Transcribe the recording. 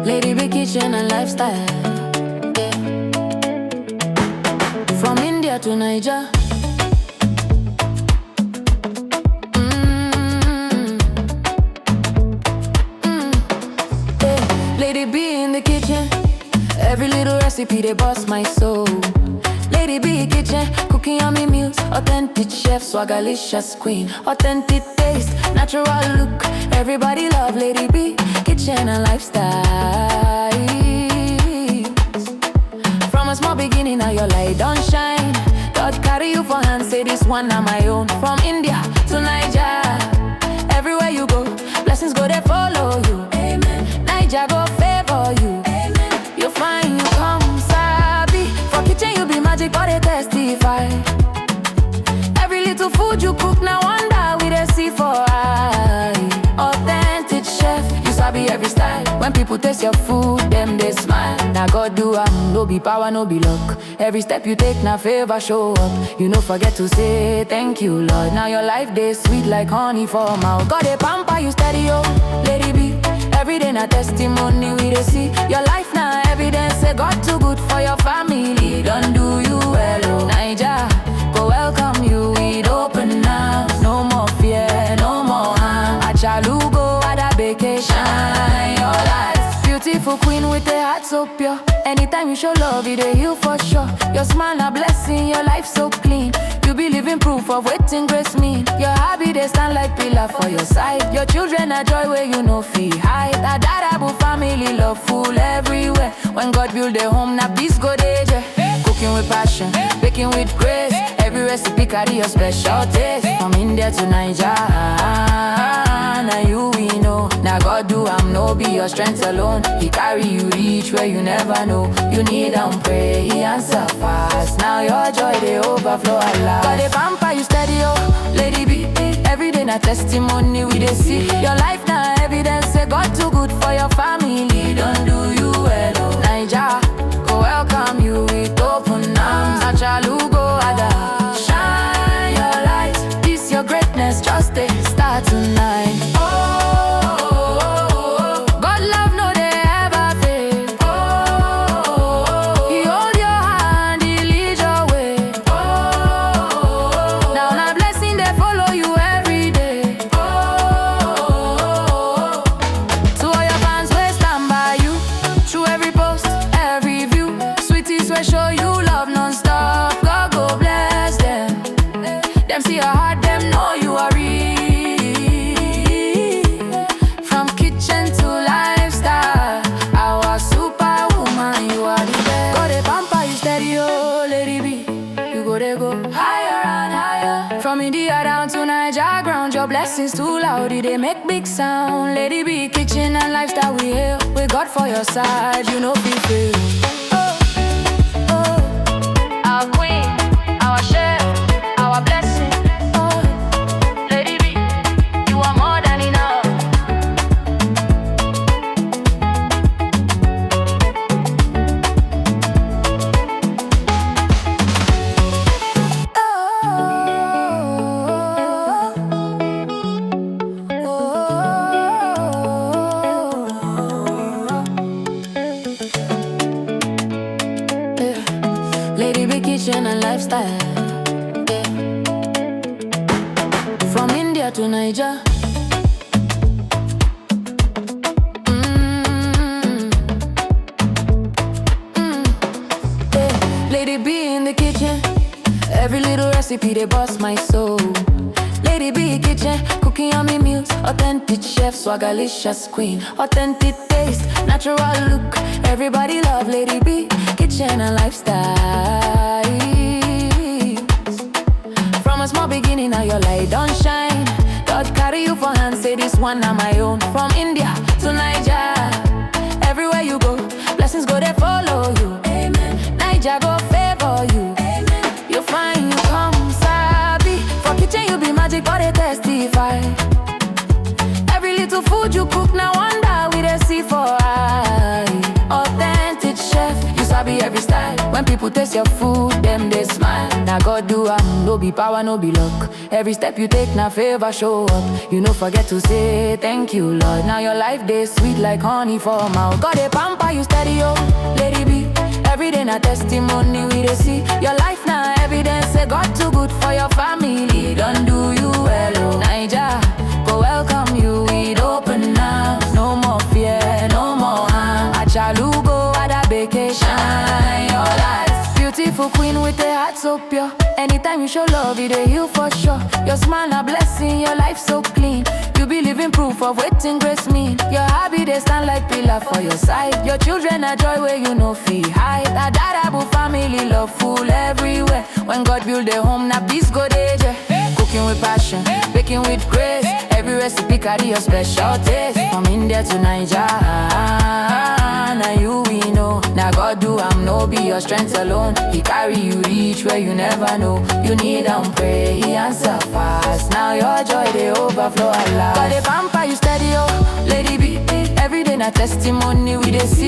Lady big kitchen and lifestyle, yeah. From India to Niger. Yeah. Lady B in the kitchen, every little recipe they bust my soul. Lady B kitchen, cooking yummy meals, authentic chef, swagalicious queen, authentic taste, natural look. Everybody love Lady B kitchen and lifestyle. From a small beginning, now your light don't shine. God carry you for hand, say this one na my own. From India to Niger, everywhere you go, blessings go they follow you. Amen. Niger go favor you. Amen. You find you come sabi. For kitchen you be magic, but they testify. Every little food you cook, now wonder we they see for eye. Authentic chef, you sabi every style. When people taste your food, them they smile. Now God do no be power, no be luck. Every step you take, now favor show up. You no forget to say thank you, Lord. Now your life they sweet like honey for mouth. God they pamper you steady, oh, Lady B. Every day na testimony we they see. Your life now evidence, say God too good for your family. Don't do you well, oh. Niger, go welcome you with open arms. No more fear, no more harm. Achalugo at a vacation, your life. Beautiful queen with a heart so pure. Anytime you show love, it a heal for sure. Your smile a blessing, your life so clean. You be living proof of waiting grace mean. Your hobby they stand like pillar for your side. Your children are joy where you know feel high. That Dadabu family love full everywhere. When God build a home, now peace go there. Cooking with passion, baking with grace. Every recipe carry your special taste. From India to Niger, now you we know. Now God do no be your strength alone. He carry you reach where you never know. You need and pray, he answer fast. Now your joy they overflow a lot. God they pamper you steady, oh, Lady B. Every day na testimony we they see. Your life now evidence, say God too good for your family. Don't do you well, oh. Niger, go welcome you with open arms. Achalugo ada, shine your light. This your greatness, just a start tonight. Show you love non-stop, God go bless them. Them see your heart, them know you are real. From kitchen to lifestyle, our superwoman, you are the best. Go they pamper you steady, oh, Lady B. You go they go higher and higher. From India down to Niger ground, your blessings too loud, they make big sound. Lady B, kitchen and lifestyle we hail. With God for your side, you know be fail. Our queen, our chef, our blessing. Oh, Lady B, you are more than enough. Lady big kitchen and lifestyle, yeah. From India to Niger. Yeah. Lady B in the kitchen, every little recipe they bust my soul. Lady B kitchen, cooking yummy meals, authentic chef, swagalicious queen, authentic taste, natural look. Everybody love Lady B kitchen and lifestyle. From a small beginning, now your light don't shine. God carry you for hand, say this one na my own. From India to Niger, everywhere you go, blessings go they follow you. Amen. Niger go favor you. Amen. You find you come sabi. For kitchen you be magic, but they testify. Every little food you cook, now wonder we they see for eye. Authentic chef, you sabi sabi every style. When people taste your food, them they smile. Now God do am, no be power, no be luck. Every step you take, now favor show up. You no forget to say thank you, Lord. Now your life day sweet like honey for mouth. God a pamper you steady, oh, lady be. Every day na testimony we dey see. Your life na evidence say God too good for your family. Don't do you well, oh Naija, go welcome you with open arms. No more fear, no more harm. Achalugo at a vacation. Your life, beautiful queen with a heart so pure. Anytime you show love, it dey heal for sure. Your smile a blessing, your life so clean. You be living proof of waiting grace mean. Your hobby they stand like pillar for your side. Your children are joy where you no feel hide. A dadable family love full everywhere. When God build a home, now peace go there. Cooking with passion, baking with grace. Every recipe carry your special taste. From India to Nigeria. Now you we know. Now God do am no be your strength alone. He carry you reach where you never know. You need and pray, he answer fast. Now your joy they overflow a lot. God they pamper you steady, oh, lady be. Every day na testimony we dey see.